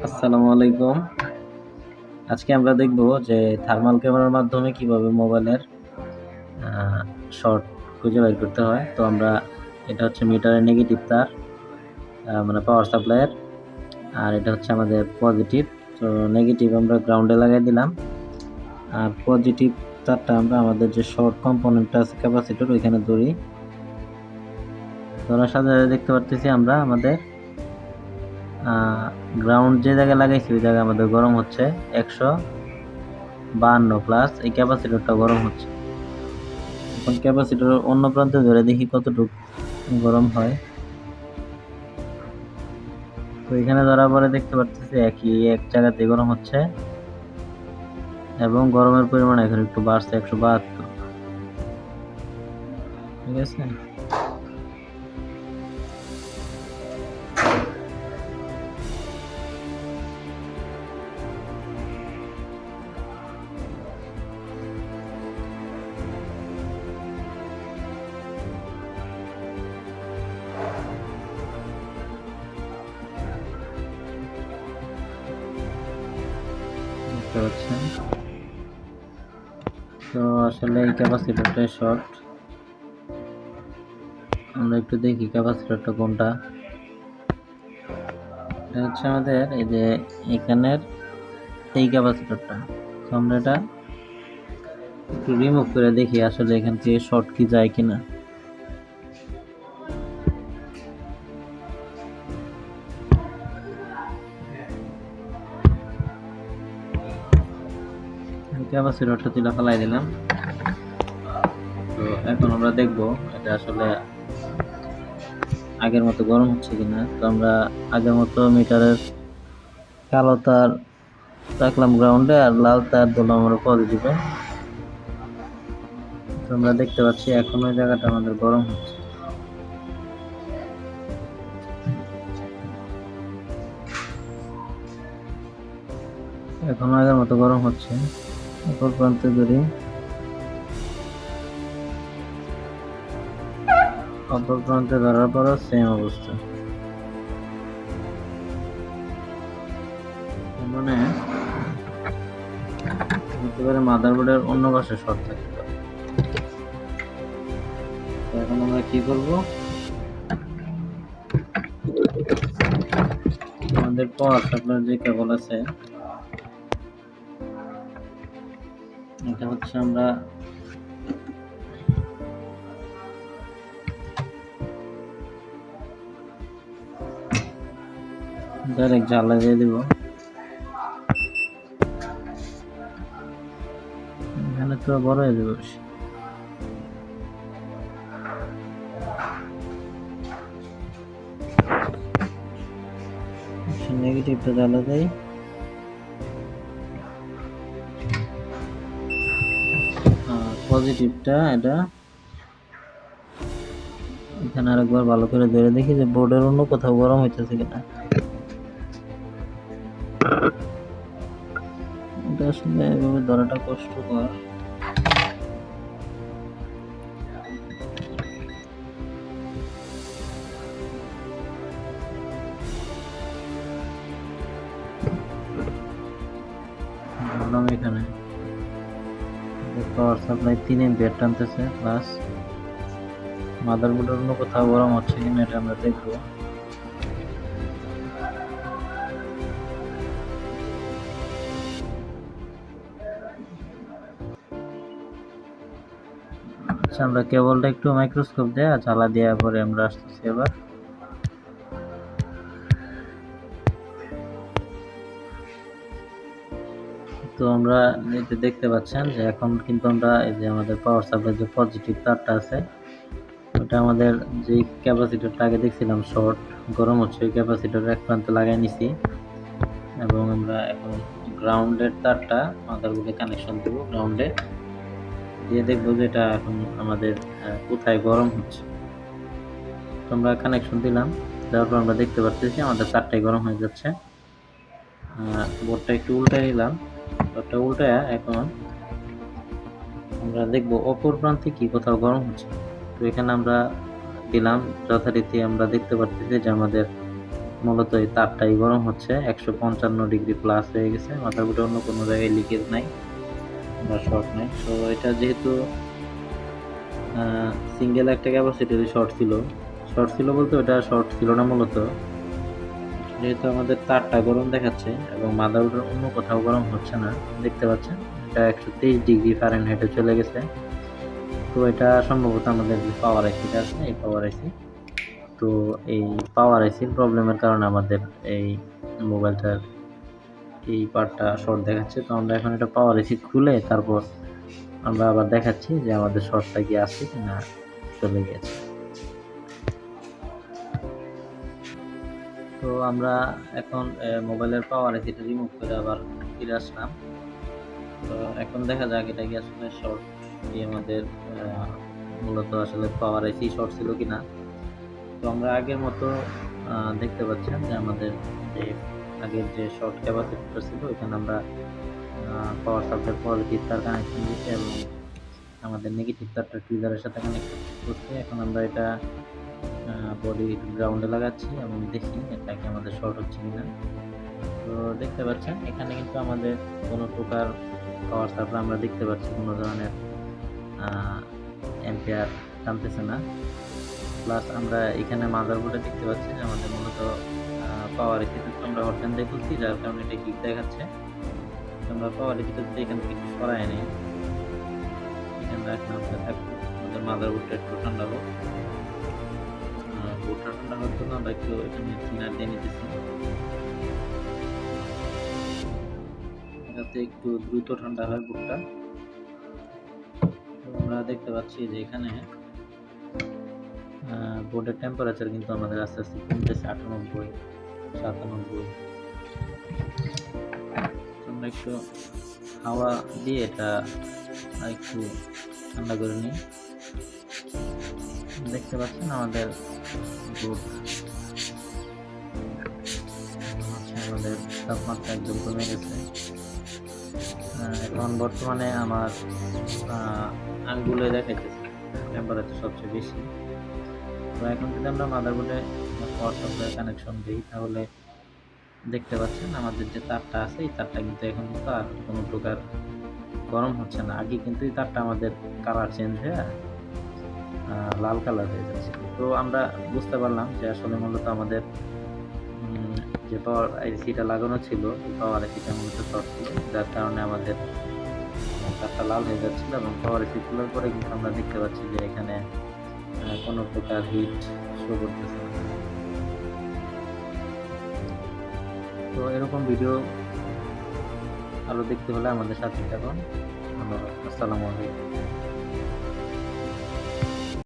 আসসালামু আলাইকুম। আজকে আমরা দেখব যে থার্মাল ক্যামেরার মাধ্যমে কিভাবে মোবাইলের আ শর্ট খুঁজে বের করতে হয়। তো আমরা এটা হচ্ছে মিটারের নেগেটিভ তার মানে পাওয়ার সাপ্লাইয়ের। আর এটা হচ্ছে আমাদের পজিটিভ। তো নেগেটিভ আমরা গ্রাউন্ডে লাগাই দিলাম। আর পজিটিভ তারটা আমরা আমাদের যে শর্ট কম্পোনেন্টটা আছে ক্যাপাসিটর ওইখানে ধরি। ধরার সাথে দেখতে পারতেছি আমরা আমাদের গ্রাউন্ড যে জায়গায় লাগাইছি ওই জায়গায় আমাদের গরম হচ্ছে 152 প্লাস এই ক্যাপাসিটরটা গরম হচ্ছে। এখন ক্যাপাসিটর অন্য প্রান্তে ধরে দেখি কতটুকু গরম হয়। তো এখানে ধরার পরে দেখতে পাচ্ছি এক জায়গাতে গরম হচ্ছে এবং গরমের পরিমাণ এখন একটু বাড়ছে 172। ঠিক আছে, দেখতে পাচ্ছেন। তো আসলে এই ক্যাপাসিটরটা শর্ট। আমরা একটু দেখি ক্যাপাসিটরটা কোনটা। এটা হচ্ছে আমাদের এই যে এখানের এই ক্যাপাসিটরটা। তো আমরা এটা একটু রিমুভ করে দেখি আসলে এখান থেকে শর্ট কি যায় কিনা। ক্যাপাসিটরটা তুলে ফেলাই দিলাম। তো এখন আমরা দেখব এটা আসলে আগের মতো গরম হচ্ছে কিনা। তো আমরা আগের মতো মিটারের কালো তার রাখলাম গ্রাউন্ডে আর লাল তার দিলাম আমরা পজিটিভে। তো আমরা দেখতে পাচ্ছি এখন ওই জায়গাটা আমাদের গরম হচ্ছে। এখন আগের মতো গরম হচ্ছে। অপর প্রান্তে ধরি, অপর প্রান্তে ধরার পরও সেম অবস্থা। মানে হতে পারে মাদারবোর্ডের অন্য পাশে শর্ট থাকতে পারে। তো এখন আমরা কি করব, আমাদের পাওয়ার সাপ্লাইয়ের যে কেবল আছে এটা হচ্ছে আমরা ডাইরেক্ট জ্বালা দিয়ে দিব। এখানে তো বড় হয়ে যাবে বেশি। নেগেটিভটা জ্বালা দেই। পজিটিভটা এটা এখানে আরেকবার ভালো করে ধরে দেখি যে বোর্ডের অন্য কোথাও গরম হইতেছে কিনা। এটা আসলে এভাবে ধরাটা কষ্টকর। ধরলাম এখানে পাওয়ার সাপ্লাই 3 এম্পিয়ার টানতেছে প্লাস মাদারবোর্ডের অন্য কোথাও গরম হচ্ছে কিনা এটা আমরা দেখবো। আচ্ছা, আমরা কেবলটা একটু মাইক্রোস্কোপ দিয়ে জ্বালা দেওয়ার পরে আমরা আসতেছি এবার। তো আমরা দেখতে পাচ্ছেন যে এখন কিন্তু আমরা এই যে আমাদের পাওয়ার সাপ্লাই যে পজিটিভ তারটা আছে ওটা আমাদের যে ক্যাপাসিটরটা আগে দেখছিলাম শর্ট গরম হচ্ছে ওই ক্যাপাসিটরের এক প্রান্তে লাগাই নিছি এবং আমরা এখন গ্রাউন্ডের তারটা মাদারবোর্ডে কানেকশন দেবো। গ্রাউন্ডে দিয়ে দেখবো যে এটা এখন আমাদের কোথায় গরম হচ্ছে। তো আমরা কানেকশন দিলাম, দেওয়ার পর আমরা দেখতে পাচ্ছি আমাদের তারটাই গরম হয়ে যাচ্ছে। বোর্ডটা একটু উল্টে নিলাম। বোর্ডটা উল্টে এখন আমরা দেখব অপর প্রান্তে কি কোথাও গরম হচ্ছে। তো এখানে আমরা দিলাম যথারীতি আমরা দেখতে পাচ্ছি যে আমাদের মূলত এই তারটাই গরম হচ্ছে, 155 ডিগ্রি প্লাস হয়ে গেছে। মাদারবোর্ডে অন্য কোনো জায়গায় লিকেজ নাই বা শর্ট নাই। তো এটা যেহেতু সিঙ্গেল একটা ক্যাপাসিটরই শর্ট ছিল বলতে ওটা শর্ট ছিল না, মূলত যেহেতু আমাদের তারটা গরম দেখাচ্ছে এবং মাদারবোর্ডের অন্য কোথাও গরম হচ্ছে না, দেখতে পাচ্ছেন এটা 123 ডিগ্রি ফারেনহাইটে চলে গেছে। তো এটা সম্ভবত আমাদের যে পাওয়ার আইসিটা আছে, এই পাওয়ার আইসি, তো এই পাওয়ার আইসির প্রবলেমের কারণে আমাদের এই মোবাইলটার এই পার্টটা শর্ট দেখাচ্ছে। তো আমরা এখন এটা পাওয়ার আইসি খুলে তারপর আমরা আবার দেখাচ্ছি যে আমাদের শর্টটা কি আছে কিনা চলে গেছে। তো আমরা এখন মোবাইলের পাওয়ার আইসিটা রিমুভ করে আবার ফিরে আসলাম। তো এখন দেখা যাক এটা কি আসলে শর্ট কি আমাদের মূলত আসলে পাওয়ার আইসি শর্ট ছিল কিনা। তো আমরা আগের মতো দেখতে পাচ্ছেন যে আমাদের যে আগের যে শর্ট ক্যাপাসিটরটা ছিল এখানে আমরা পাওয়ার সাপ্লাই পজিটিভ তার কানেকশন দিচ্ছি এবং আমাদের নেগেটিভ তারটা টুইজারের সাথে কানেক্ট করছি। এখন আমরা এটা বডি গ্রাউন্ডে লাগাচ্ছি এবং দেখি এটা কি আমাদের শর্ট হচ্ছে কিনা। তো দেখতে পাচ্ছেন এখানে কিন্তু আমাদের কোনো প্রকার পাওয়ার সাপ্লাই আমরা দেখতে পাচ্ছি কোনো ধরনের অ্যাম্পিয়ার টানতেছে না। প্লাস আমরা এখানে মাদারবোর্ডে দেখতে পাচ্ছি যে আমাদের মূলত পাওয়ার এসিতে আমরা হরজান দিয়ে খুলছি, যার কারণে এটা হিট দেখাচ্ছে। আমরা পাওয়ার এসিতে এখান থেকে একটু সরাই নেই, এখানে রাখলে আমরা থাকবো। আমাদের মাদারবোর্ডটা একটু ঠান্ডা হোক, বোর্ডটা ঠান্ডা হওয়ার জন্য আমরা একটু এখানে থিনার দিয়ে নিতেছি যাতে একটু দ্রুত ঠান্ডা হয় বোর্ডটা। তো আমরা দেখতে পাচ্ছি যে এখানে বোর্ডের টেম্পারেচার কিন্তু আমাদের আস্তে আস্তে কমতেছে, 98, 97। আমরা একটু হাওয়া দিয়ে এটা একটু ঠান্ডা করে নিই। দেখতে পাচ্ছেন আমাদের বোর্ড আমাদের তাপমাত্রা একদম কমে গেছে। এখন বর্তমানে আমার আঙ্গুলে দেখাইতেছে টেম্পারেচার সবচেয়ে বেশি। তো এখন যদি আমরা মাদারবোর্ডে পাওয়ার সাপ্লাই কানেকশন দিই তাহলে দেখতে পাচ্ছেন আমাদের যে তারটা আছে এই তারটা কিন্তু এখন কিন্তু আর কোনো প্রকার গরম হচ্ছে না। আগে কিন্তু এই তারটা আমাদের কালার চেঞ্জ হয়ে লাল কালার হয়ে যাচ্ছে। তো আমরা বুঝতে পারলাম যে আসলে মূলত আমাদের যে পাওয়ার আইসিটা লাগানো ছিল এই পাওয়ার আইসিটা মূলত শর্ট ছিল, যার কারণে আমাদের তারটা লাল হয়ে যাচ্ছিল। এবং পাওয়ার আইসি খোলার পরে কিন্তু আমরা দেখতে পাচ্ছি যে এখানে কোনো প্রকার হিট শো করতেছে না। তো এরকম ভিডিও আরও দেখতে হলে আমাদের সাথে থাকুন। ধন্যবাদ। আসসালামু আলাইকুম।